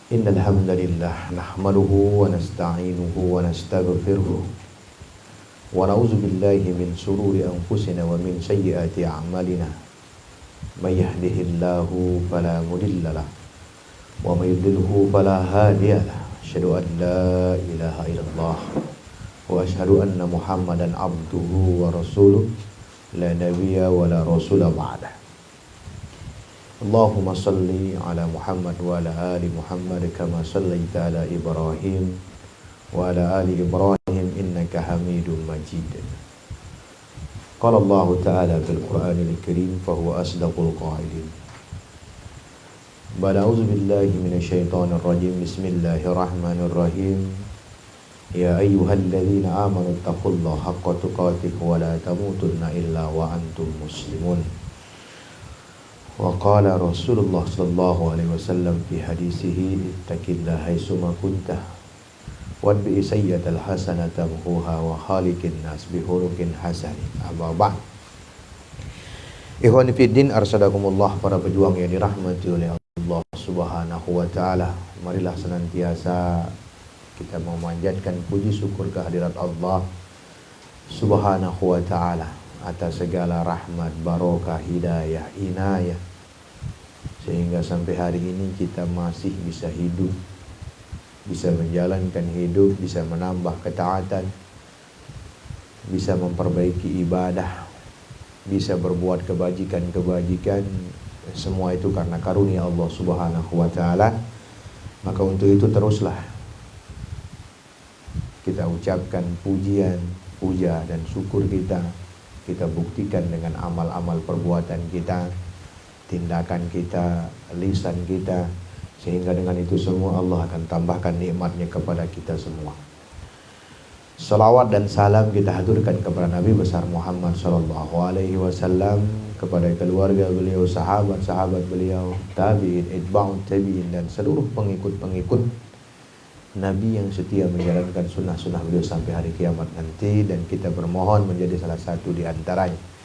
Innal hamdalillah nahmaduhu wa nasta'inuhu wa nastaghfiruh wa na'udzu billahi min shururi anfusina wa min sayyiati a'malina. May yahdihillahu fala mudilla lahu wa may yudlilhu fala hadiya lahu. Asyhadu an la ilaha illallah wa asyhadu anna Muhammadan abduhu wa rasuluh la nabiyya wa la rasula ba'dah. Allahumma salli ala Muhammad wa ala ali Muhammad kama sallaita ala Ibrahim wa ala ali Ibrahim innaka Hamidum Majid. Qala Allah Ta'ala fil Qur'anil Karim fa huwa asdaqul qailin. A'udzu billahi minasyaitonir rajim. Bismillahirrahmanirrahim. Ya ayyuhalladzina amanu taqullaha haqqa tuqatih wa la tamutunna illa wa antum muslimun. Wa qala Rasulullah sallallahu alaihi wasallam fi hadisihi ittaqillaha haitsuma kunta wadbi sayyi'atal hasanata muha wa khaliqin nas bi khuluqin hasan. Amma ba'd. Ikhwani fiddin arsadakumullah, para pejuang yang dirahmati oleh Allah Subhanahu wa taala. Marilah senantiasa kita memanjatkan puji syukur kehadirat Allah Subhanahu wa taala atas segala rahmat, barokah, hidayah, inayah, sehingga sampai hari ini kita masih bisa hidup, bisa menjalankan hidup, bisa menambah ketaatan, bisa memperbaiki ibadah, bisa berbuat kebajikan-kebajikan. Semua itu karena karunia Allah Subhanahu wa taala. Maka untuk itu teruslah kita ucapkan pujian, puja dan syukur kita buktikan dengan amal-amal perbuatan kita, tindakan kita, lisan kita, sehingga dengan itu semua Allah akan tambahkan nikmatnya kepada kita semua. Salawat dan salam kita haturkan kepada Nabi besar Muhammad sallallahu alaihi wasallam, kepada keluarga beliau, sahabat-sahabat beliau, tabi'in, itba'ut tabi'in, dan seluruh pengikut-pengikut Nabi yang setia menjalankan sunnah-sunnah beliau sampai hari kiamat nanti, dan kita bermohon menjadi salah satu di antaranya.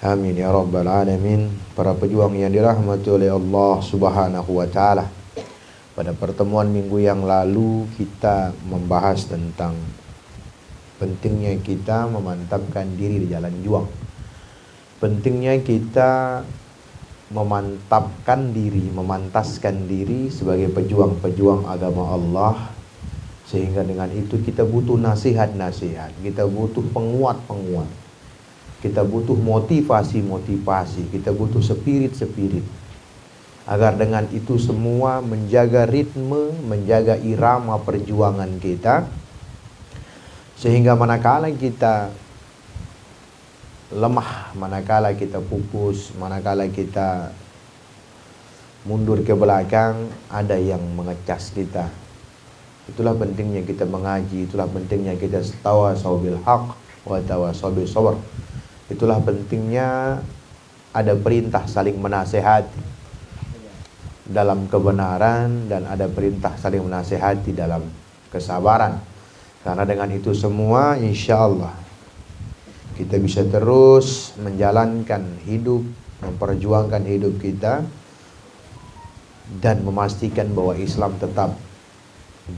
Amin ya rabbal alamin. Para pejuang yang dirahmati oleh Allah Subhanahu wa taala. Pada pertemuan minggu yang lalu kita membahas tentang pentingnya kita memantapkan diri di jalan juang. Pentingnya kita memantapkan diri, memantaskan diri sebagai pejuang-pejuang agama Allah, sehingga dengan itu kita butuh nasihat-nasihat, kita butuh penguat-penguat, kita butuh motivasi-motivasi, kita butuh spirit-spirit, agar dengan itu semua menjaga ritme, menjaga irama perjuangan kita, sehingga manakala kita lemah, manakala kita pupus, manakala kita mundur ke belakang, ada yang mengecas kita. Itulah pentingnya kita mengaji, itulah pentingnya kita tawasau bil haq wa tawasau bis sabr. Itulah pentingnya ada perintah saling menasehati dalam kebenaran, dan ada perintah saling menasehati dalam kesabaran. Karena dengan itu semua insya Allah kita bisa terus menjalankan hidup, memperjuangkan hidup kita, dan memastikan bahwa Islam tetap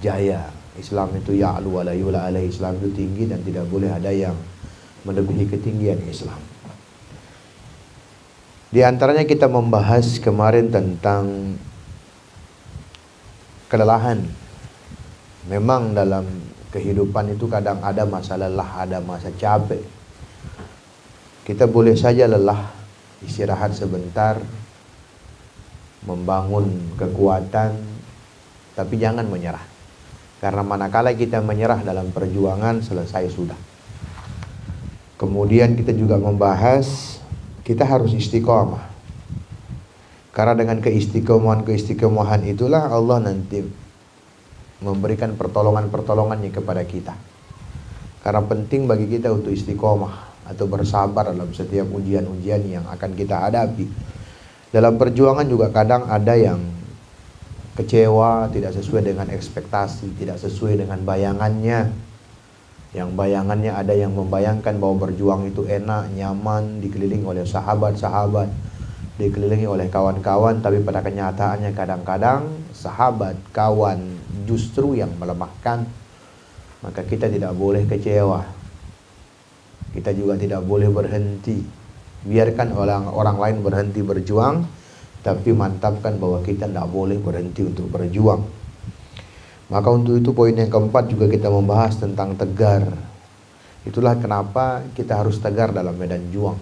jaya. Islam itu ya'lu wa la yula alaihi. Islam itu tinggi dan tidak boleh ada yang melebihi ketinggian Islam. Di antaranya kita membahas kemarin tentang kelelahan. Memang dalam kehidupan itu kadang ada masa lelah, ada masa capek. Kita boleh saja lelah, istirahat sebentar, membangun kekuatan, tapi jangan menyerah. Karena manakala kita menyerah dalam perjuangan, selesai sudah. Kemudian kita juga membahas kita harus istiqomah. Karena dengan keistiqomahan itulah Allah nanti memberikan pertolongan-pertolongannya kepada kita. Karena penting bagi kita untuk istiqomah atau bersabar dalam setiap ujian-ujian yang akan kita hadapi. Dalam perjuangan juga kadang ada yang kecewa, tidak sesuai dengan ekspektasi, tidak sesuai dengan bayangannya. Yang bayangannya ada yang membayangkan bahwa berjuang itu enak, nyaman, dikelilingi oleh sahabat-sahabat. dikelilingi oleh kawan-kawan, tapi pada kenyataannya kadang-kadang sahabat, kawan justru yang melemahkan. Maka kita tidak boleh kecewa. Kita juga tidak boleh berhenti. Biarkan orang lain berhenti berjuang, tapi mantapkan bahwa kita tidak boleh berhenti untuk berjuang. Maka untuk itu poin yang keempat juga kita membahas tentang tegar. Itulah kenapa kita harus tegar dalam medan juang.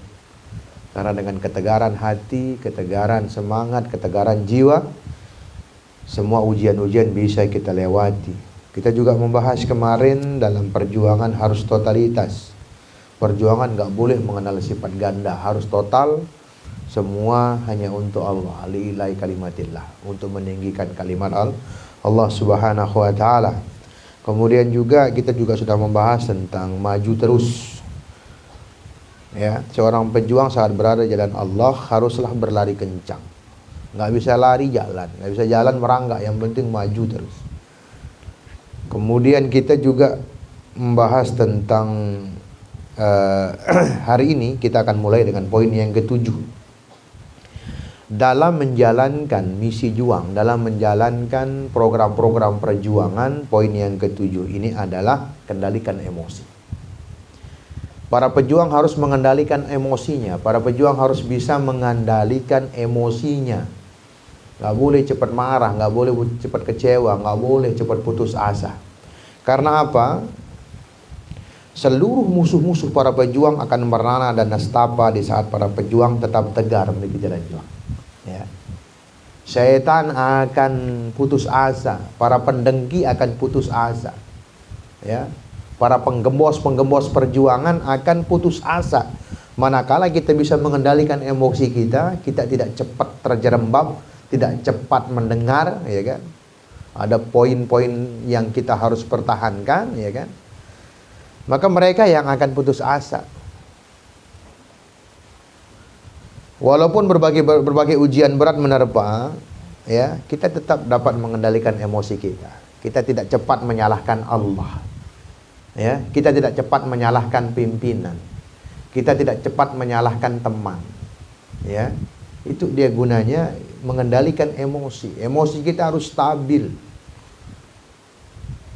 Karena dengan ketegaran hati, ketegaran semangat, ketegaran jiwa, semua ujian-ujian bisa kita lewati. Kita juga membahas kemarin dalam perjuangan harus totalitas. Perjuangan gak boleh mengenal sifat ganda, harus total. Semua hanya untuk Allah, lillahi kalimatillah, untuk meninggikan kalimat Allah Subhanahu wa taala. Kemudian juga kita juga sudah membahas tentang maju terus. Ya, seorang pejuang saat berada di jalan Allah haruslah berlari kencang. Nggak bisa lari jalan, nggak bisa jalan meranggak, yang penting maju terus. Kemudian kita juga membahas tentang hari ini kita akan mulai dengan poin yang ketujuh. Dalam menjalankan misi juang, dalam menjalankan program-program perjuangan, poin yang ketujuh ini adalah kendalikan emosi. Para pejuang harus mengendalikan emosinya. Para pejuang harus bisa mengendalikan emosinya. Gak boleh cepat marah, gak boleh cepat kecewa, gak boleh cepat putus asa. Karena apa? Seluruh musuh-musuh para pejuang akan merana dan nestapa di saat para pejuang tetap tegar menuju jalan juang. Ya. Syaitan akan putus asa, para pendengki akan putus asa. Ya. Para penggembos-penggembos perjuangan akan putus asa. Manakala kita bisa mengendalikan emosi kita, kita tidak cepat terjerembab, tidak cepat mendengar, ya kan? Ada poin-poin yang kita harus pertahankan, ya kan? Maka mereka yang akan putus asa. Walaupun berbagai ujian berat menerpa, ya, kita tetap dapat mengendalikan emosi kita. Kita tidak cepat menyalahkan Allah. Ya, kita tidak cepat menyalahkan pimpinan. Kita tidak cepat menyalahkan teman. Ya. Itu dia gunanya mengendalikan emosi. Emosi kita harus stabil.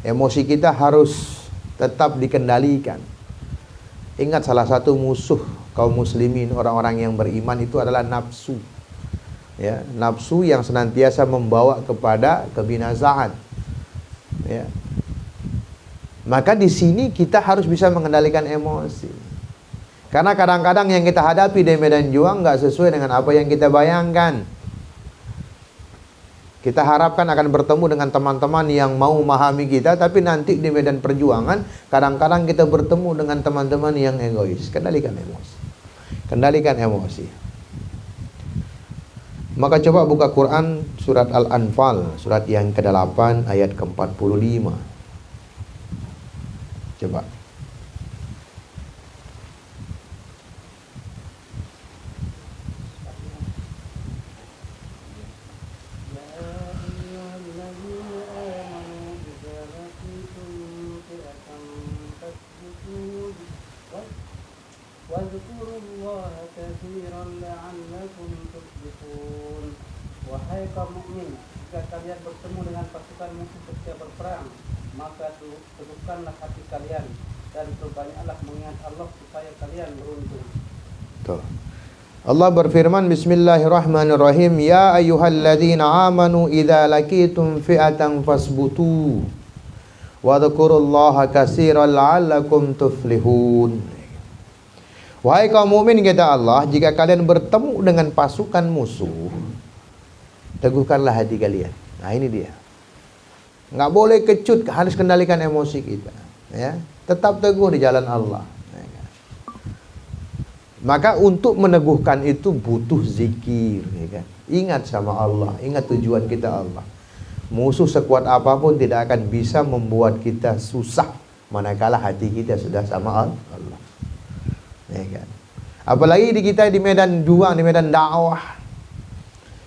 Emosi kita harus tetap dikendalikan. Ingat, salah satu musuh kaum muslimin, orang-orang yang beriman, itu adalah nafsu. Ya, nafsu yang senantiasa membawa kepada kebinasaan. Ya. Maka di sini kita harus bisa mengendalikan emosi. Karena kadang-kadang yang kita hadapi di medan juang nggak sesuai dengan apa yang kita bayangkan. Kita harapkan akan bertemu dengan teman-teman yang mau memahami kita, tapi nanti di medan perjuangan kadang-kadang kita bertemu dengan teman-teman yang egois. Kendalikan emosi. Kendalikan emosi. Maka coba buka Quran surat Al-Anfal, surat yang ke-8 ayat ke-45. Coba. Wahai kaum mukmin, jika kalian bertemu dengan pasukan musuh ketika berperang, maka teguhkanlah hati kalian dan perbanyaklah mengingat Allah supaya kalian beruntung. Tuh. Allah berfirman, Bismillahirrahmanirrahim, Ya ayyuhalladzina amanu idza laqitum fi'atan fasbutu wa dzkurullaha katsiran la'allakum tuflihun. Wahai kaum mukmin, kata Allah, jika kalian bertemu dengan pasukan musuh, teguhkanlah hati kalian. Nah, ini dia. Nggak boleh kecut, harus kendalikan emosi kita. Ya, tetap teguh di jalan Allah. Maka untuk meneguhkan itu butuh zikir, ya kan? Ingat sama Allah, ingat tujuan kita Allah. Musuh sekuat apapun tidak akan bisa membuat kita susah manakala hati kita sudah sama Allah. Ya kan? Apalagi di kita di medan juang, di medan dakwah.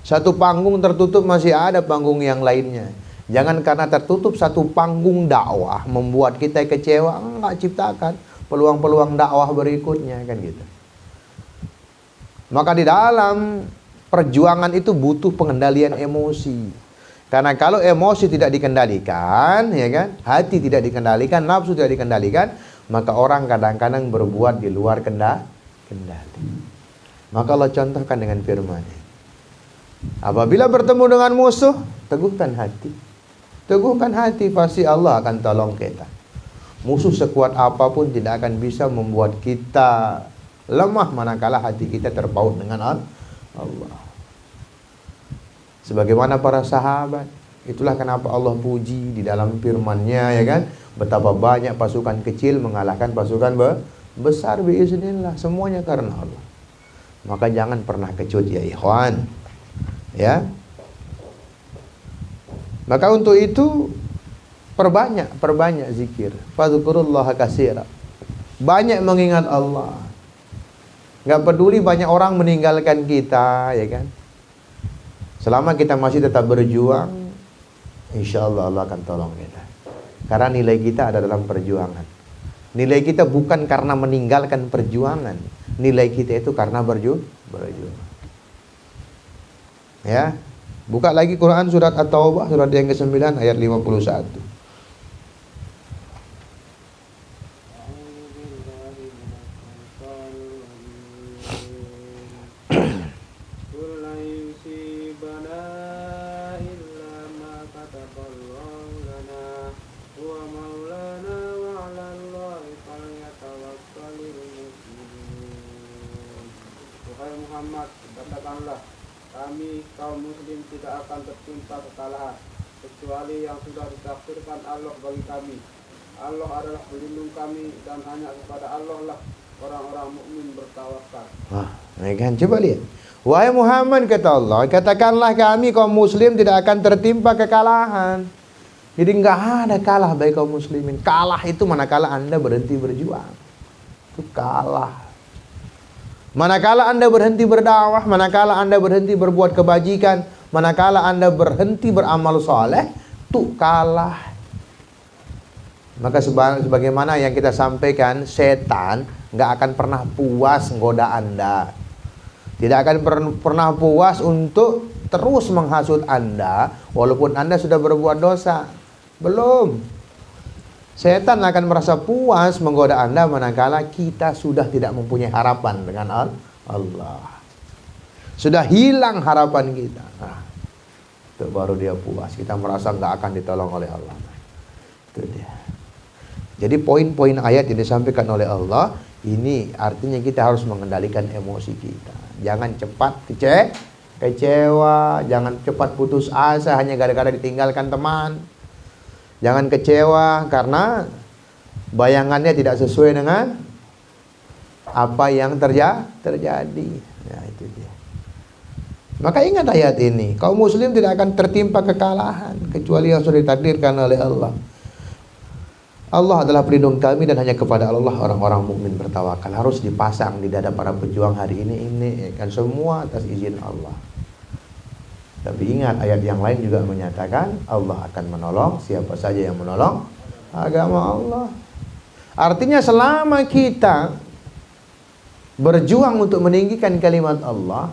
Satu panggung tertutup, masih ada panggung yang lainnya. Jangan karena tertutup satu panggung dakwah membuat kita kecewa, enggak, ciptakan peluang-peluang dakwah berikutnya, kan gitu. Maka di dalam perjuangan itu butuh pengendalian emosi. Karena kalau emosi tidak dikendalikan, ya kan, hati tidak dikendalikan, nafsu tidak dikendalikan, maka orang kadang-kadang berbuat di luar kendali. Maka Allah contohkan dengan firman-Nya. Apabila bertemu dengan musuh, teguhkan hati. Teguhkan hati, pasti Allah akan tolong kita. Musuh sekuat apapun tidak akan bisa membuat kita lemah manakala hati kita terpaut dengan Allah. Sebagaimana para sahabat, itulah kenapa Allah puji di dalam firman-Nya, ya kan, betapa banyak pasukan kecil mengalahkan pasukan besar biiznillah, semuanya karena Allah. Maka jangan pernah kecut ya ikhwan. Ya. Maka untuk itu perbanyak zikir. Fadhkurullaha katsira. Banyak mengingat Allah. Enggak peduli banyak orang meninggalkan kita, ya kan? Selama kita masih tetap berjuang, insya Allah Allah akan tolong kita. Karena nilai kita ada dalam perjuangan. Nilai kita bukan karena meninggalkan perjuangan. Nilai kita itu karena berjuang. Ya, buka lagi Quran surat At-Taubah surat yang ke-9 ayat 51. Muhammad, katakanlah, kami kaum muslim tidak akan tertimpa kekalahan kecuali yang sudah ditakdirkan Allah bagi kami. Allah adalah pelindung kami dan hanya kepada Allah lah orang-orang mukmin bertawakal. Kan coba lihat. Wahai Muhammad, kata Allah, katakanlah kami kaum muslim tidak akan tertimpa kekalahan. Jadi enggak ada kalah bagi kaum muslimin. Kalah itu manakala Anda berhenti berjuang. Itu kalah. Manakala Anda berhenti berdakwah, manakala Anda berhenti berbuat kebajikan, manakala Anda berhenti beramal soleh, itu kalah. Maka sebagaimana yang kita sampaikan, setan nggak akan pernah puas menggoda Anda. Tidak akan pernah puas untuk terus menghasut Anda, walaupun Anda sudah berbuat dosa. Belum. Setan akan merasa puas menggoda Anda manakala kita sudah tidak mempunyai harapan dengan Allah. Sudah hilang harapan kita. Itu baru dia puas. Kita merasa nggak akan ditolong oleh Allah. Itu dia. Jadi poin-poin ayat yang disampaikan oleh Allah, ini artinya kita harus mengendalikan emosi kita. Jangan cepat kecewa, jangan cepat putus asa hanya gara-gara ditinggalkan teman. Jangan kecewa karena bayangannya tidak sesuai dengan apa yang terjadi. Ya, itu dia. Maka ingat ayat ini, kaum muslim tidak akan tertimpa kekalahan kecuali yang sudah ditakdirkan oleh Allah. Allah adalah pelindung kami dan hanya kepada Allah orang-orang mukmin bertawakal. Harus dipasang di dada para pejuang hari ini kan semua atas izin Allah. Tapi ingat ayat yang lain juga menyatakan Allah akan menolong siapa saja yang menolong agama Allah. Artinya selama kita berjuang untuk meninggikan kalimat Allah,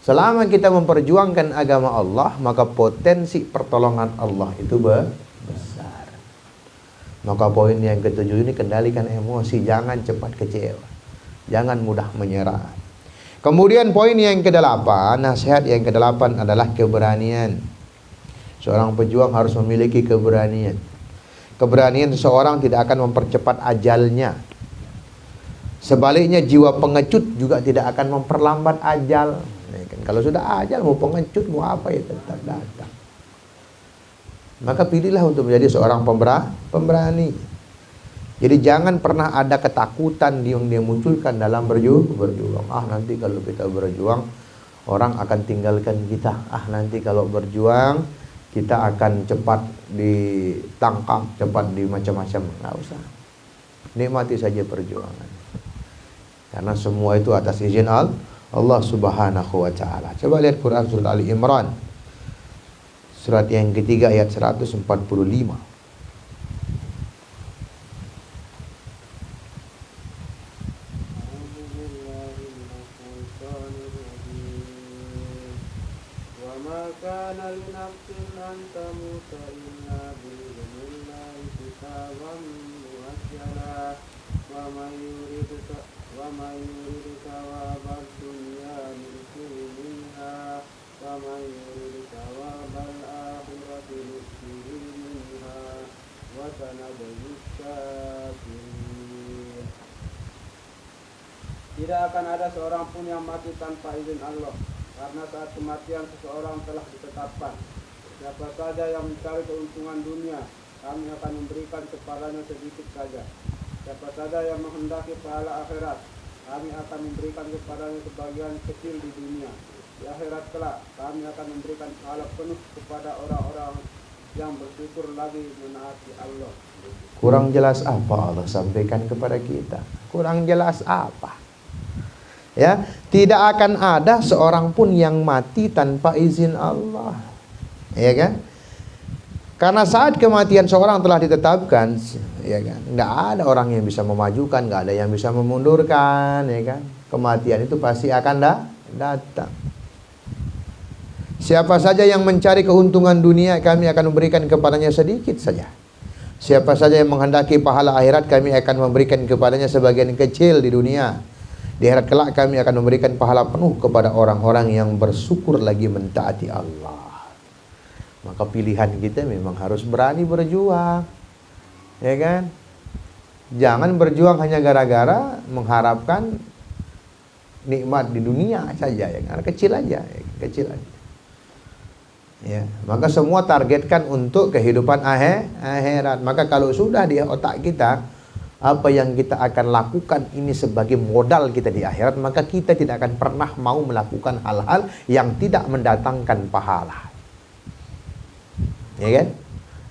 selama kita memperjuangkan agama Allah, maka potensi pertolongan Allah itu besar. Maka poin yang ketujuh ini, kendalikan emosi, jangan cepat kecewa, jangan mudah menyerah. Kemudian poin yang ke-8, nasihat yang ke-8 adalah keberanian. Seorang pejuang harus memiliki keberanian. Keberanian seseorang tidak akan mempercepat ajalnya. Sebaliknya jiwa pengecut juga tidak akan memperlambat ajal. Kalau sudah ajal mau pengecut mau apa ya tetap datang. Maka pilihlah untuk menjadi seorang pemberani. Jadi jangan pernah ada ketakutan yang dia munculkan dalam berjuang. Nanti kalau kita berjuang orang akan tinggalkan kita. Nanti kalau berjuang kita akan cepat ditangkap, cepat di macam-macam. Nggak usah. Nikmati saja perjuangan. Karena semua itu atas izin Allah Subhanahu wa taala. Coba lihat Quran surat Ali Imran. Surat yang ketiga ayat 145. وما كان لنفس أن تموت إلا بإذن الله كتابا مؤجلا ومن يرد ثواب الدنيا نؤته منها ومن يرد ثواب الآخرة نؤته منها وسنجزي الشاكرين. Tidak akan ada seorang pun yang mati tanpa izin Allah, karena saat kematian seseorang telah ditetapkan. Siapa saja yang mencari keuntungan dunia, kami akan memberikan kepadanya sedikit saja. Siapa saja yang menghendaki pahala akhirat, kami akan memberikan kepadanya sebagian kecil di dunia. Di akhirat kelak, kami akan memberikan pahala penuh kepada orang-orang yang bersyukur lagi menaati Allah. Kurang jelas apa Allah sampaikan kepada kita? Kurang jelas apa? Ya, tidak akan ada seorang pun yang mati tanpa izin Allah. Ya kan? Karena saat kematian seorang telah ditetapkan, ya kan? Enggak ada orang yang bisa memajukan, enggak ada yang bisa memundurkan, ya kan? Kematian itu pasti akan datang. Siapa saja yang mencari keuntungan dunia, kami akan memberikan kepadanya sedikit saja. Siapa saja yang menghendaki pahala akhirat, kami akan memberikan kepadanya sebagian kecil di dunia. Di akhirat kelak kami akan memberikan pahala penuh kepada orang-orang yang bersyukur lagi mentaati Allah. Maka pilihan kita memang harus berani berjuang, ya kan? Jangan berjuang hanya gara-gara mengharapkan nikmat di dunia saja, ya kan? Kecil aja, kecil aja. Ya, maka semua targetkan untuk kehidupan akhirat. Maka kalau sudah di otak kita apa yang kita akan lakukan ini sebagai modal kita di akhirat, maka kita tidak akan pernah mau melakukan hal-hal yang tidak mendatangkan pahala. Ya kan?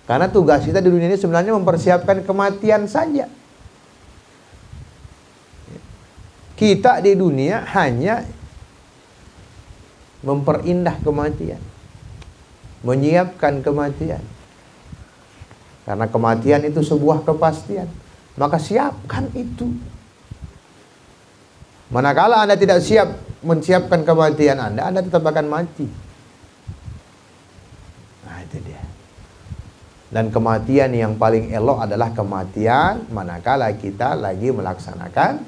Karena tugas kita di dunia ini sebenarnya mempersiapkan kematian saja. Kita di dunia hanya memperindah kematian, menyiapkan kematian. Karena kematian itu sebuah kepastian, maka siapkan itu. Manakala Anda tidak siap menyiapkan kematian Anda tetap akan mati. Nah, itu dia. Dan kematian yang paling elok adalah kematian manakala kita lagi melaksanakan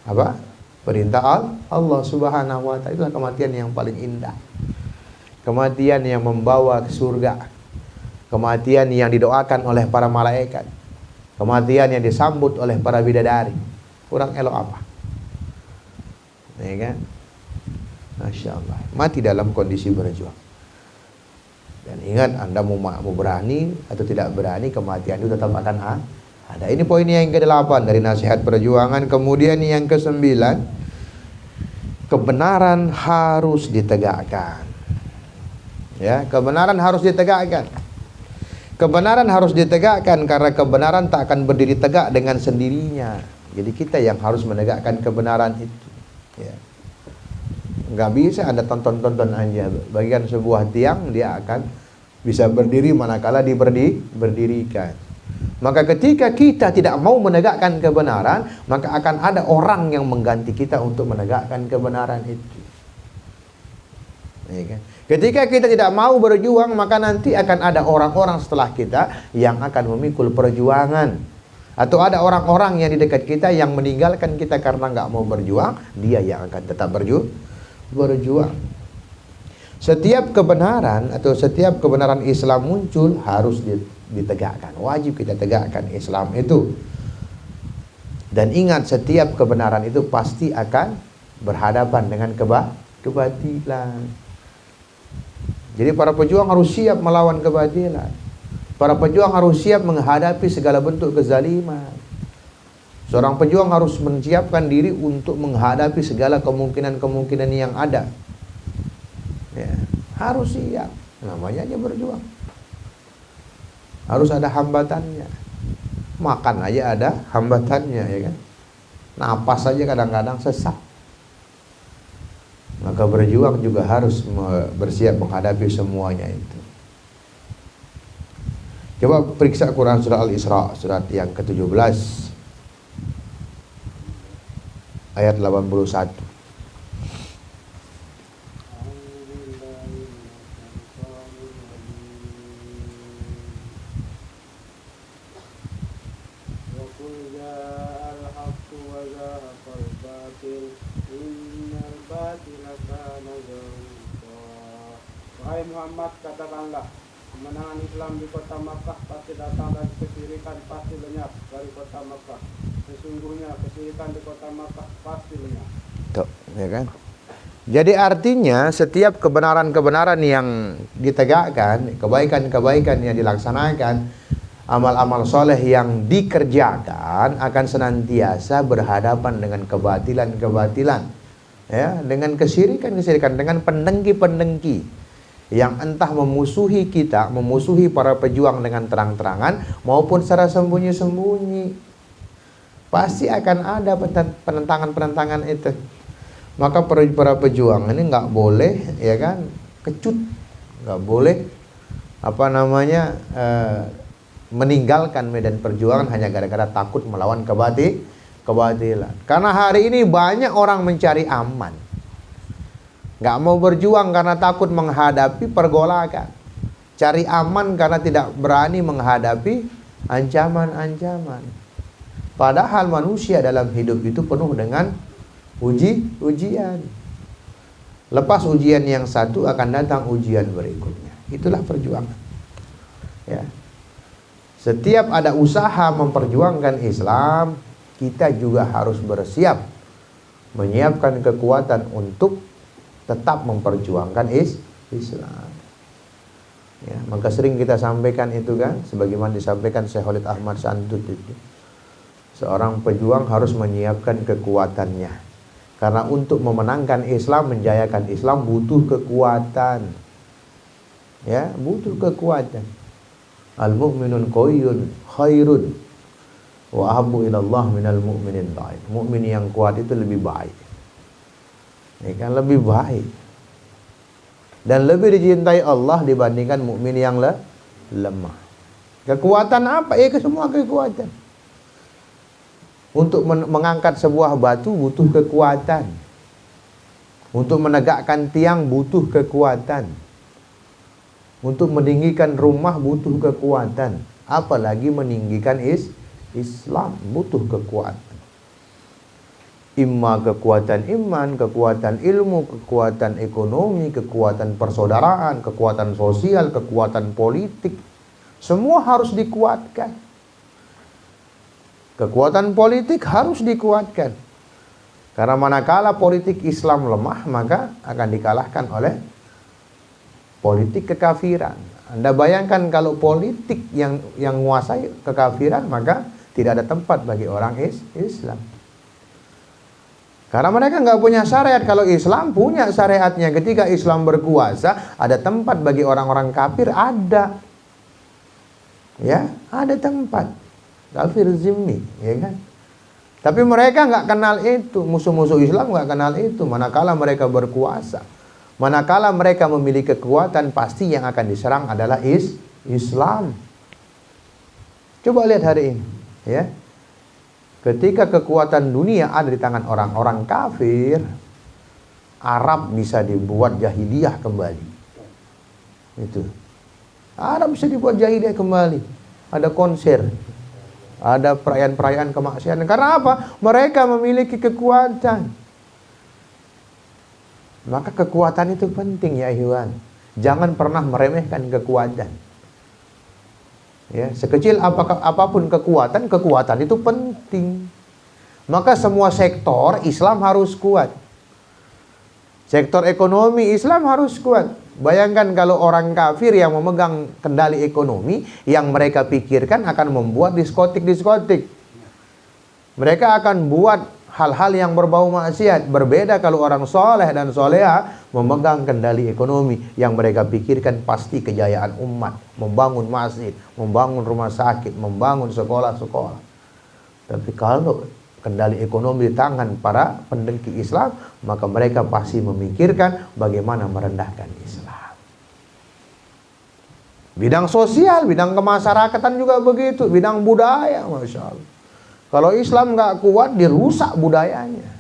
apa? Perintah Allah Subhanahu wa taala. Itulah kematian yang paling indah. Kematian yang membawa ke surga. Kematian yang didoakan oleh para malaikat. Kematian yang disambut oleh para bidadari. Kurang elok apa? Ya kan? Masya Allah. Mati dalam kondisi berjuang. Dan ingat, Anda mau berani atau tidak berani, kematian itu tetap akan ada. Ini poin yang ke-8 dari nasihat perjuangan. Kemudian yang ke-9, kebenaran harus ditegakkan. Ya, kebenaran harus ditegakkan. Kebenaran harus ditegakkan karena kebenaran tak akan berdiri tegak dengan sendirinya. Jadi kita yang harus menegakkan kebenaran itu. Ya. Nggak bisa Anda tonton-tonton aja. Bagian sebuah tiang, dia akan bisa berdiri manakala berdirikan. Maka ketika kita tidak mau menegakkan kebenaran, maka akan ada orang yang mengganti kita untuk menegakkan kebenaran itu. Ya kan? Ketika kita tidak mau berjuang, maka nanti akan ada orang-orang setelah kita yang akan memikul perjuangan. Atau ada orang-orang yang di dekat kita yang meninggalkan kita karena nggak mau berjuang, dia yang akan tetap berjuang. Setiap kebenaran atau setiap kebenaran Islam muncul harus ditegakkan. Wajib kita tegakkan Islam itu. Dan ingat, setiap kebenaran itu pasti akan berhadapan dengan kebatilan. Jadi para pejuang harus siap melawan kebatilan. Para pejuang harus siap menghadapi segala bentuk kezaliman. Seorang pejuang harus menyiapkan diri untuk menghadapi segala kemungkinan-kemungkinan yang ada. Ya, harus siap. Namanya aja berjuang. Harus ada hambatannya. Makan aja ada hambatannya, ya kan? Napas saja kadang-kadang sesak. Maka berjuang juga harus bersiap menghadapi semuanya itu. Coba periksa Quran surah Al-Isra, surat yang ke-17 ayat 81. Wahai Muhammad, katakanlah, kemenangan Islam di kota Makkah pasti datang dan kesyirikan pasti lenyap dari kota Makkah. Sesungguhnya kesyirikan di kota Makkah pasti lenyap. Tuh, ya kan? Jadi artinya setiap kebenaran-kebenaran yang ditegakkan, kebaikan-kebaikan yang dilaksanakan, amal-amal soleh yang dikerjakan akan senantiasa berhadapan dengan kebatilan-kebatilan, ya, dengan kesyirikan-kesyirikan, dengan pendengki-pendengki yang entah memusuhi kita, memusuhi para pejuang dengan terang-terangan maupun secara sembunyi-sembunyi. Pasti akan ada penentangan-penentangan itu. Maka para pejuang ini nggak boleh, ya kan, kecut, nggak boleh meninggalkan medan perjuangan hanya gara-gara takut melawan kebatilan. Karena hari ini banyak orang mencari aman, nggak mau berjuang karena takut menghadapi pergolakan, cari aman karena tidak berani menghadapi ancaman-ancaman. Padahal manusia dalam hidup itu penuh dengan ujian. Lepas ujian yang satu akan datang ujian berikutnya. Itulah perjuangan. Ya. Setiap ada usaha memperjuangkan Islam, kita juga harus bersiap menyiapkan kekuatan untuk tetap memperjuangkan Islam. Ya, maka sering kita sampaikan itu kan, sebagaimana disampaikan Syekh Khalid Ahmad Santut itu. Seorang pejuang harus menyiapkan kekuatannya. Karena untuk memenangkan Islam, menjayakan Islam butuh kekuatan. Ya, butuh kekuatan. Al-mu'minun qawiyyun khairun wa ahabbu ila Allah minal mu'minin dhaif. Mukmin yang kuat itu lebih baik. Ini kan lebih baik. Dan lebih dicintai Allah dibandingkan mukmin yang lemah. Kekuatan apa? Semua kekuatan. Untuk mengangkat sebuah batu butuh kekuatan. Untuk menegakkan tiang butuh kekuatan. Untuk meninggikan rumah butuh kekuatan. Apalagi meninggikan Islam butuh kekuatan. Imma kekuatan iman, kekuatan ilmu, kekuatan ekonomi, kekuatan persaudaraan, kekuatan sosial, kekuatan politik. Semua harus dikuatkan. Kekuatan politik harus dikuatkan. Karena manakala politik Islam lemah, maka akan dikalahkan oleh politik kekafiran. Anda bayangkan kalau politik yang menguasai kekafiran, maka tidak ada tempat bagi orang Islam. Karena mereka nggak punya syariat. Kalau Islam punya syariatnya. Ketika Islam berkuasa, ada tempat bagi orang-orang kafir, ada. Ya, ada tempat. Kafir zimmi, ya kan? Tapi mereka nggak kenal itu. Musuh-musuh Islam nggak kenal itu. Manakala mereka berkuasa, manakala mereka memiliki kekuatan, pasti yang akan diserang adalah Islam. Coba lihat hari ini, ya. Ketika kekuatan dunia ada di tangan orang-orang kafir, Arab bisa dibuat jahiliyah kembali. Itu. Arab bisa dibuat jahiliyah kembali. Ada konser. Ada perayaan-perayaan kemaksiatan. Karena apa? Mereka memiliki kekuatan. Maka kekuatan itu penting ya ikhwan. Jangan pernah meremehkan kekuatan. Ya, sekecil apapun kekuatan itu penting. Maka semua sektor Islam harus kuat. Sektor ekonomi Islam harus kuat. Bayangkan kalau orang kafir yang memegang kendali ekonomi, yang mereka pikirkan akan membuat diskotik-diskotik. Mereka akan buat hal-hal yang berbau maksiat. Berbeda kalau orang soleh dan soleha memegang kendali ekonomi, yang mereka pikirkan pasti kejayaan umat, membangun masjid, membangun rumah sakit, membangun sekolah-sekolah. Tapi kalau kendali ekonomi di tangan para pendengki Islam, maka mereka pasti memikirkan bagaimana merendahkan Islam. Bidang sosial, bidang kemasyarakatan juga begitu, bidang budaya, Masya Allah. Kalau Islam nggak kuat, dirusak budayanya.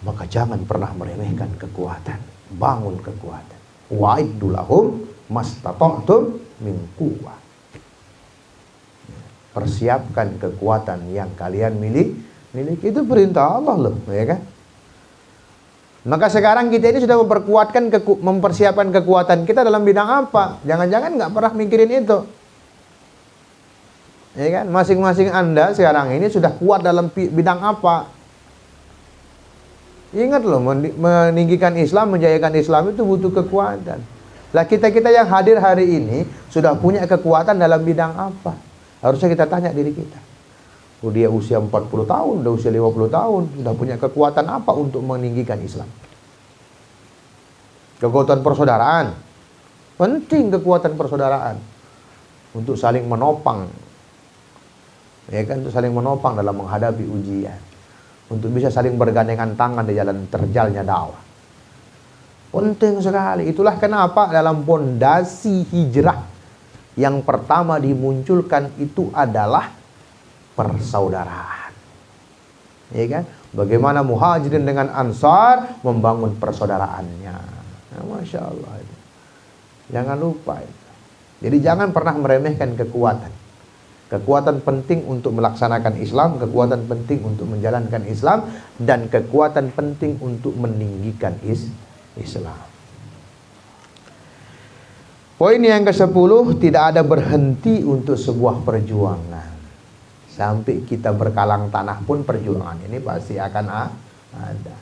Maka jangan pernah meremehkan kekuatan, bangun kekuatan. Wa'iddu lahum mastata'tum min quwwah. Persiapkan kekuatan yang kalian miliki. Itu perintah Allah loh, ya kan? Maka sekarang kita ini sudah mempersiapkan kekuatan kita dalam bidang apa? Jangan-jangan nggak pernah mikirin itu. Ya kan? Masing-masing Anda sekarang ini sudah kuat dalam bidang apa? Ingat loh, meninggikan Islam, menjayakan Islam itu butuh kekuatan. Lah kita-kita yang hadir hari ini sudah punya kekuatan dalam bidang apa? Harusnya kita tanya diri kita. Oh, dia usia 40 tahun, udah usia 50 tahun, sudah punya kekuatan apa untuk meninggikan Islam? Kekuatan persaudaraan. Penting kekuatan persaudaraan. Untuk saling menopang. Ya kan, untuk saling menopang dalam menghadapi ujian. Untuk bisa saling bergandengan tangan di jalan terjalnya dakwah. Penting sekali. Itulah kenapa dalam pondasi hijrah yang pertama dimunculkan itu adalah persaudaraan. Ya kan? Bagaimana Muhajirin dengan Ansar membangun persaudaraannya. Nah, Masya Allah itu. Jangan lupa itu. Jadi jangan pernah meremehkan kekuatan. Kekuatan penting untuk melaksanakan Islam, kekuatan penting untuk menjalankan Islam, dan kekuatan penting untuk meninggikan Islam. Poin yang ke-10, tidak ada berhenti untuk sebuah perjuangan. Sampai kita berkalang tanah pun perjuangan ini pasti akan ada.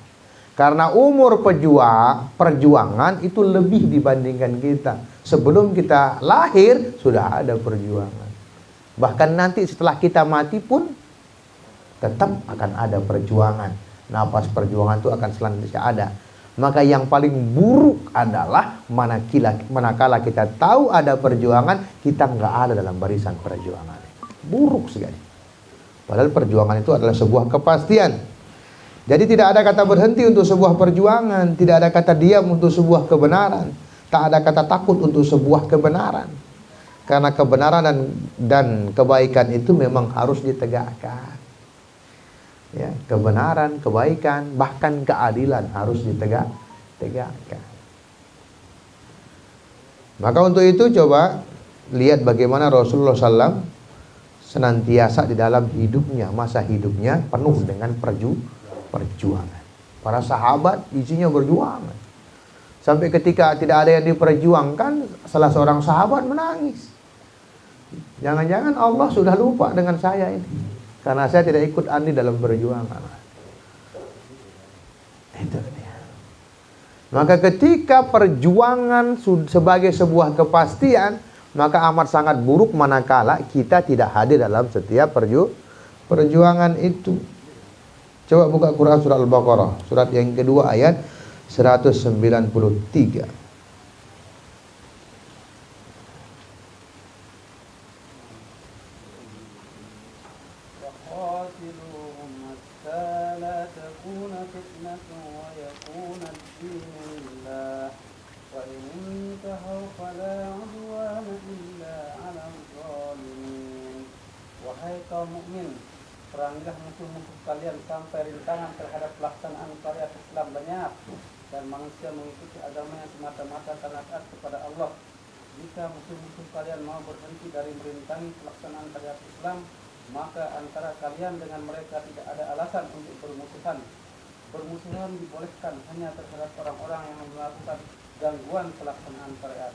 Karena umur perjuangan itu lebih dibandingkan kita. Sebelum kita lahir sudah ada perjuangan. Bahkan nanti setelah kita mati pun tetap akan ada perjuangan. Nafas perjuangan itu akan selanjutnya ada. Maka yang paling buruk adalah manakala kita tahu ada perjuangan, kita nggak ada dalam barisan perjuangan. Buruk sekali. Padahal perjuangan itu adalah sebuah kepastian. Jadi tidak ada kata berhenti untuk sebuah perjuangan, tidak ada kata diam untuk sebuah kebenaran, tak ada kata takut untuk sebuah kebenaran. Karena kebenaran dan kebaikan itu memang harus ditegakkan. Ya, kebenaran, kebaikan, bahkan keadilan harus ditegakkan. Maka untuk itu coba lihat bagaimana Rasulullah SAW senantiasa di dalam hidupnya, masa hidupnya penuh dengan perjuangan. Para sahabat isinya berjuang. Sampai ketika tidak ada yang diperjuangkan, salah seorang sahabat menangis. Jangan-jangan Allah sudah lupa dengan saya ini, karena saya tidak ikut andil dalam perjuangan. Itu dia. Maka ketika perjuangan sebagai sebuah kepastian, maka amat sangat buruk manakala kita tidak hadir dalam setiap perjuangan itu. Coba buka Quran surat Al-Baqarah, surat yang kedua ayat 193. Wahai kaum mukmin, perangilah musuh-musuh kalian sampai rintangan terhadap pelaksanaan syariat Islam banyak, dan manusia mengikuti agamanya semata-mata karena taat kepada Allah. Jika musuh-musuh kalian mau berhenti dari merintangi pelaksanaan syariat Islam, maka antara kalian dengan mereka tidak ada alasan untuk bermusuhan. Bermusuhan dibolehkan hanya terhadap orang-orang yang melakukan gangguan pelaksanaan syariat.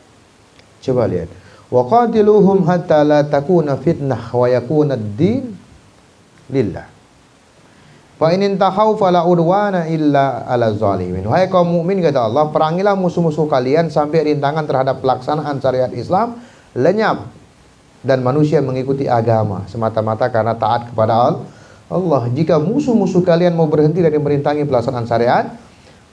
Coba lihat. Wa qatiluhum hatta la takuna fitnah wa yakuna ad-din lillah. Fa in intahu fala udwana illa ala zalimin. Wahai kaum mukmin, kata Allah, perangilah musuh-musuh kalian sampai rintangan terhadap pelaksanaan syariat Islam lenyap dan manusia mengikuti agama semata-mata karena taat kepada Allah. Jika musuh-musuh kalian mau berhenti dari merintangi pelaksanaan syariat,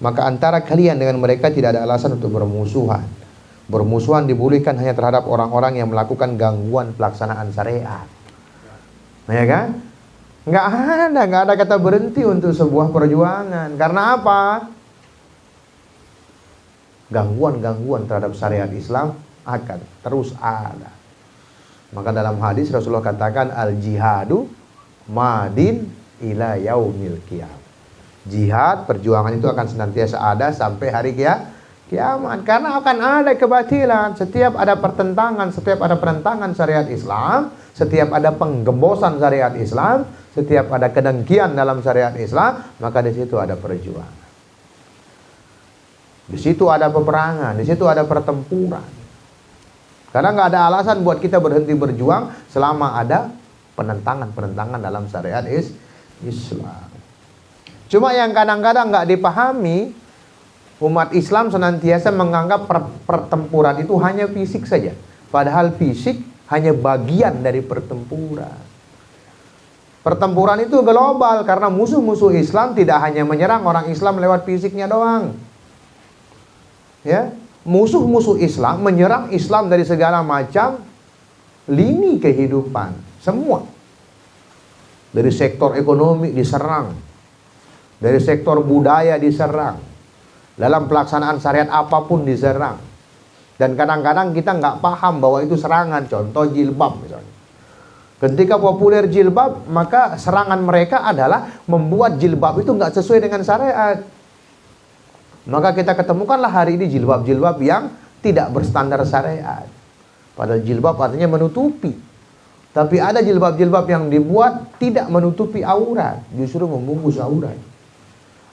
maka antara kalian dengan mereka tidak ada alasan untuk bermusuhan. Bermusuhan dibolehkan hanya terhadap orang-orang yang melakukan gangguan pelaksanaan syariat. Ya kan? Nggak ada kata berhenti untuk sebuah perjuangan. Karena apa? Gangguan-gangguan terhadap syariat Islam akan terus ada. Maka dalam hadis Rasulullah katakan al-jihadu madin ila yaumil qiyamah. Jihad, perjuangan itu akan senantiasa ada sampai hari kiamat. Karena akan ada kebatilan. Setiap ada pertentangan, setiap ada penentangan syariat Islam, setiap ada penggembosan syariat Islam, setiap ada kedengkian dalam syariat Islam, maka di situ ada perjuangan. Di situ ada peperangan, di situ ada pertempuran. Karena nggak ada alasan buat kita berhenti berjuang selama ada penentangan dalam syariat Islam. Cuma yang kadang-kadang nggak dipahami, umat Islam senantiasa menganggap pertempuran itu hanya fisik saja. Padahal fisik hanya bagian dari pertempuran. Pertempuran itu global karena musuh-musuh Islam tidak hanya menyerang orang Islam lewat fisiknya doang. Ya, musuh-musuh Islam menyerang Islam dari segala macam lini kehidupan, semua. Dari sektor ekonomi diserang, dari sektor budaya diserang, dalam pelaksanaan syariat apapun diserang. Dan kadang-kadang kita nggak paham bahwa itu serangan. Contoh jilbab misalnya. Ketika populer jilbab, maka serangan mereka adalah membuat jilbab itu nggak sesuai dengan syariat. Maka kita ketemukanlah hari ini jilbab-jilbab yang tidak berstandar syariat. Padahal jilbab artinya menutupi. Tapi ada jilbab-jilbab yang dibuat tidak menutupi aurat, justru membungkus aurat.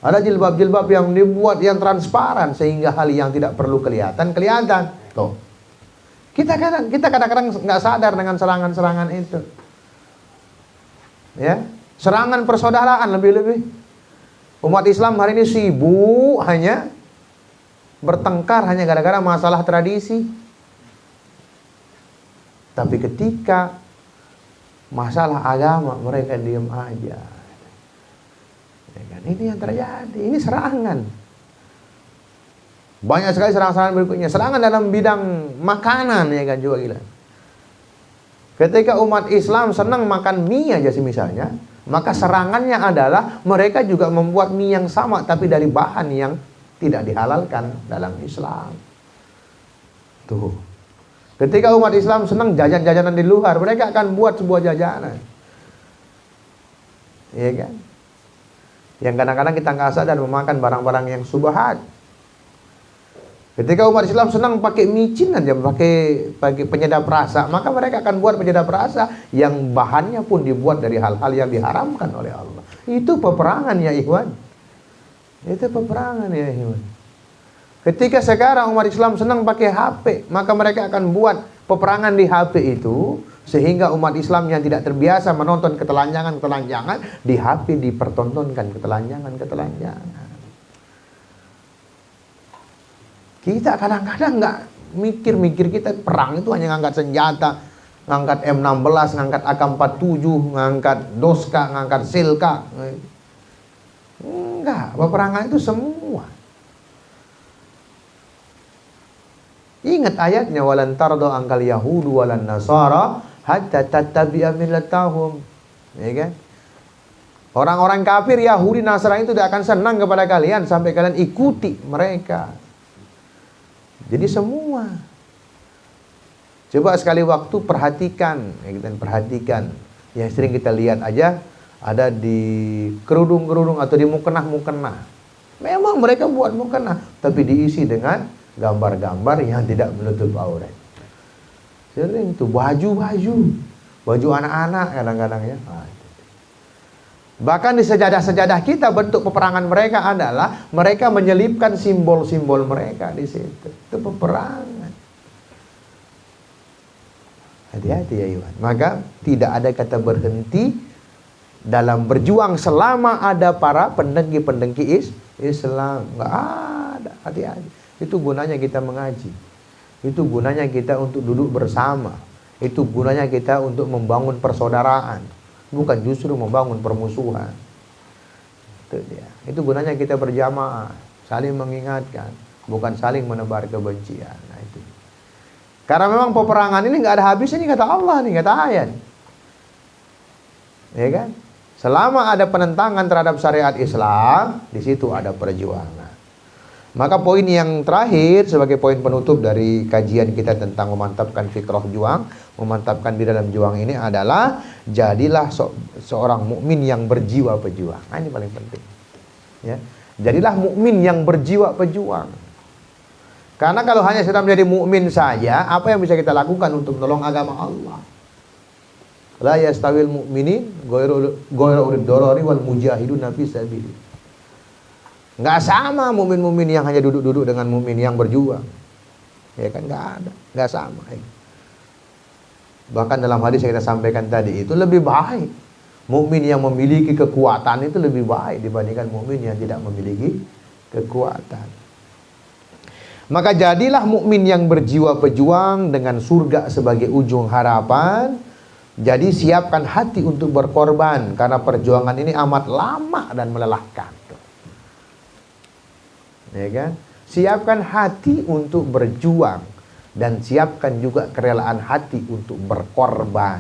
Ada jilbab-jilbab yang dibuat yang transparan sehingga hal yang tidak perlu kelihatan. Tuh. Kita kadang-kadang nggak sadar dengan serangan-serangan itu. Ya, serangan persaudaraan lebih-lebih. Umat Islam hari ini sibuk hanya bertengkar hanya gara-gara masalah tradisi. Tapi ketika masalah agama mereka diam aja. Ya kan? Ini yang terjadi. Ini serangan. Banyak sekali serangan-serangan berikutnya. Serangan dalam bidang makanan, ya kan, juga gila. Ketika umat Islam senang makan mie aja sih misalnya, maka serangannya adalah mereka juga membuat mie yang sama tapi dari bahan yang tidak dihalalkan dalam Islam. Tuh. Ketika umat Islam senang jajan-jajanan di luar, mereka akan buat sebuah jajanan. Iya kan? Yang kadang-kadang kita nggak sadar memakan barang-barang yang subhat. Ketika umat Islam senang pakai micin aja, pakai penyedap rasa, maka mereka akan buat penyedap rasa yang bahannya pun dibuat dari hal-hal yang diharamkan oleh Allah. Itu peperangan ya ikhwan. Itu peperangan ya ikhwan. Ketika sekarang umat Islam senang pakai HP, maka mereka akan buat peperangan di HP itu sehingga umat Islam yang tidak terbiasa menonton ketelanjangan di HP dipertontonkan ketelanjangan. Kita kadang-kadang nggak mikir kita perang itu hanya ngangkat senjata, ngangkat M16, ngangkat AK-47, ngangkat Doska, ngangkat Silka. Enggak, peperangan itu semua. Ingat ayatnya, walan tardo angkal yahudu walan nasara hatta tattabi'a millatahum. Ya kan? Orang-orang kafir Yahudi Nasrani itu tidak akan senang kepada kalian sampai kalian ikuti mereka. Jadi semua. Coba sekali waktu perhatikan, perhatikan. Yang sering kita lihat aja ada di kerudung-kerudung atau di mukena. Memang mereka buat mukena, tapi diisi dengan gambar-gambar yang tidak menutup aurat. Sering tuh baju anak-anak kadang-kadang ya. Bahkan di sejadah-sejadah kita bentuk peperangan mereka adalah mereka menyelipkan simbol-simbol mereka di situ. Itu peperangan. Hati-hati ya Iwan. Maka tidak ada kata berhenti dalam berjuang selama ada para pendengki-pendengki Islam. Nggak ada. Hati-hati. Itu gunanya kita mengaji. Itu gunanya kita untuk duduk bersama. Itu gunanya kita untuk membangun persaudaraan. Bukan justru membangun permusuhan. Itu dia. Itu gunanya kita berjamaah, saling mengingatkan, bukan saling menebar kebencian. Nah itu. Karena memang peperangan ini nggak ada habisnya, ini kata Allah nih, kata ayat. Ya kan? Selama ada penentangan terhadap syariat Islam, di situ ada perjuangan. Maka poin yang terakhir sebagai poin penutup dari kajian kita tentang memantapkan fikrah juang, memantapkan di dalam juang ini adalah jadilah seorang mukmin yang berjiwa pejuang. Nah, ini paling penting. Ya. Jadilah mukmin yang berjiwa pejuang. Karena kalau hanya sedang menjadi mukmin saja, apa yang bisa kita lakukan untuk menolong agama Allah? La yastawil mu'minin ghairu ulil darari wal mujahidun fi sabilillah. Nggak sama mukmin-mukmin yang hanya duduk-duduk dengan mukmin yang berjuang. Ya kan, nggak ada, nggak sama. Bahkan dalam hadis yang kita sampaikan tadi, itu lebih baik mukmin yang memiliki kekuatan itu lebih baik dibandingkan mukmin yang tidak memiliki kekuatan. Maka jadilah mukmin yang berjiwa pejuang dengan surga sebagai ujung harapan. Jadi siapkan hati untuk berkorban, karena perjuangan ini amat lama dan melelahkan. Ya kan? Siapkan hati untuk berjuang dan siapkan juga kerelaan hati untuk berkorban.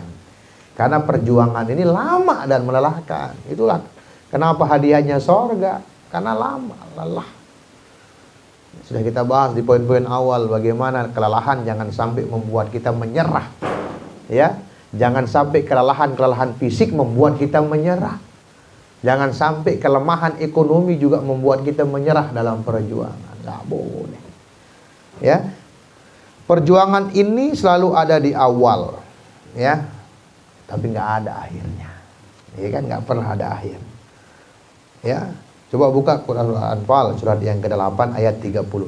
Karena perjuangan ini lama dan melelahkan. Itulah kenapa hadiahnya sorga, karena lama, lelah. Sudah kita bahas di poin-poin awal bagaimana kelelahan jangan sampai membuat kita menyerah. Ya, jangan sampai kelelahan fisik membuat kita menyerah. Jangan sampai kelemahan ekonomi juga membuat kita menyerah dalam perjuangan. Nggak boleh. Ya, perjuangan ini selalu ada di awal, ya, tapi nggak ada akhirnya. Ya kan, nggak pernah ada akhir. Ya, coba buka Quran Al-Anfal surat yang ke-8 ayat 39.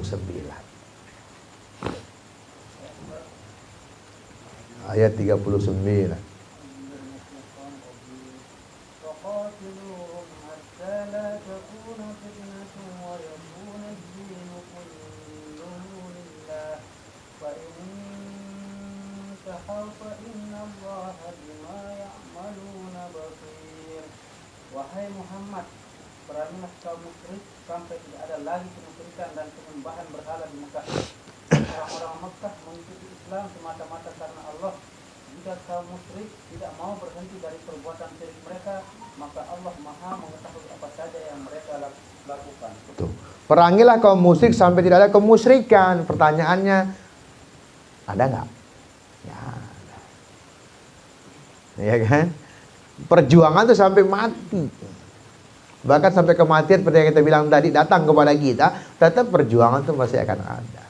Ayat 39. Wahai Muhammad, beranilah kau musyrik sampai tidak ada lagi kemusyrikan dan penyembahan berhala di Mekah. Orang-orang Mekah mengikuti Islam semata-mata karena Allah. Jika kau musyrik tidak mau berhenti dari perbuatan syirik mereka, maka Allah Maha mengetahui apa saja yang mereka lakukan. Tuh. Perangilah kaum musyrik sampai tidak ada kemusyrikan. Pertanyaannya, ada nggak? Ya, ada. Ya kan? Perjuangan itu sampai mati. Bahkan sampai kematian seperti yang kita bilang tadi datang kepada kita, tetap perjuangan itu masih akan ada.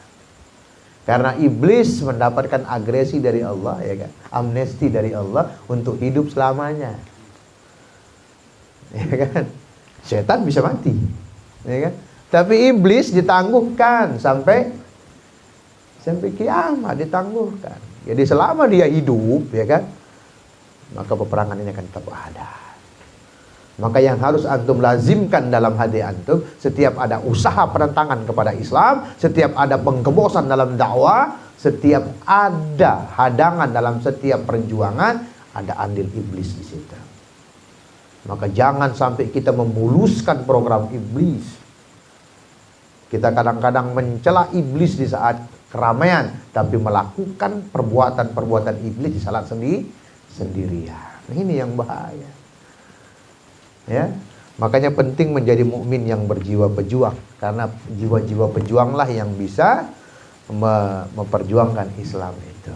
Karena iblis mendapatkan agresi dari Allah, ya kan? Amnesti dari Allah untuk hidup selamanya. Ya kan? Setan bisa mati. Ya kan? Tapi iblis ditangguhkan sampai kiamat, ditangguhkan. Jadi selama dia hidup, ya kan? Maka peperangan ini akan tetap ada. Maka yang harus antum lazimkan dalam hati antum, setiap ada usaha penentangan kepada Islam, setiap ada penggembosan dalam dakwah, setiap ada hadangan dalam setiap perjuangan, ada andil iblis di situ. Maka jangan sampai kita memuluskan program iblis. Kita kadang-kadang mencela iblis di saat keramaian, tapi melakukan perbuatan-perbuatan iblis di saat sendirian. Ini yang bahaya. Ya, makanya penting menjadi mukmin yang berjiwa pejuang, karena jiwa-jiwa pejuanglah yang bisa memperjuangkan Islam itu.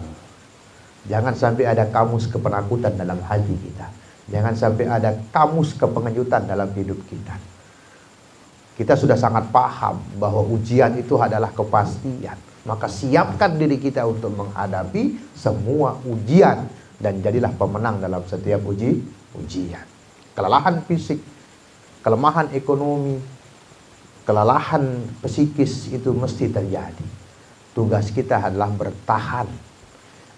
Jangan sampai ada kamus kepenakutan dalam hati kita. Jangan sampai ada kamus kepengejutan dalam hidup kita. Kita sudah sangat paham bahwa ujian itu adalah kepastian. Maka siapkan diri kita untuk menghadapi semua ujian dan jadilah pemenang dalam setiap ujian. Kelelahan fisik, kelemahan ekonomi, kelelahan psikis itu mesti terjadi. Tugas kita adalah bertahan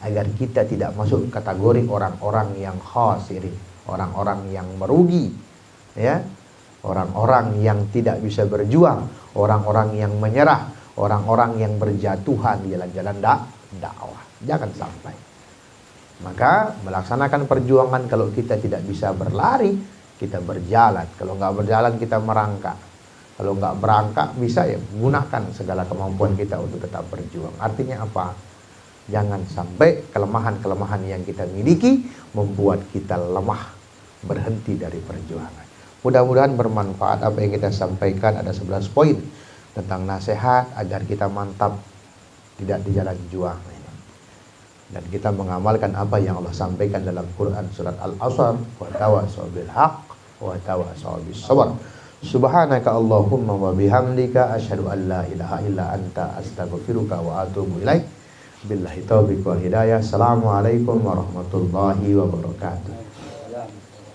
agar kita tidak masuk kategori orang-orang yang khasirin, orang-orang yang merugi, ya, orang-orang yang tidak bisa berjuang, orang-orang yang menyerah, orang-orang yang berjatuhan di jalan-jalan dakwah. Jangan sampai. Maka melaksanakan perjuangan, kalau kita tidak bisa berlari, kita berjalan. Kalau nggak berjalan, kita merangkak. Kalau nggak berangkak, bisa ya gunakan segala kemampuan kita untuk tetap berjuang. Artinya apa? Jangan sampai kelemahan-kelemahan yang kita miliki membuat kita lemah, berhenti dari perjuangan. Mudah-mudahan bermanfaat apa yang kita sampaikan. Ada 11 poin tentang nasihat agar kita mantap tidak di jalan juang. Dan kita mengamalkan apa yang Allah sampaikan dalam Quran surat Al-Asr, wa tawassaw bil haqq wa tawassaw bis sabr. Subhanaka Allahumma wa bihamdika asyhadu an la ilaha illa anta astaghfiruka wa atubu ilaik. Billahi taufiq wal hidayah. Assalamualaikum warahmatullahi wabarakatuh.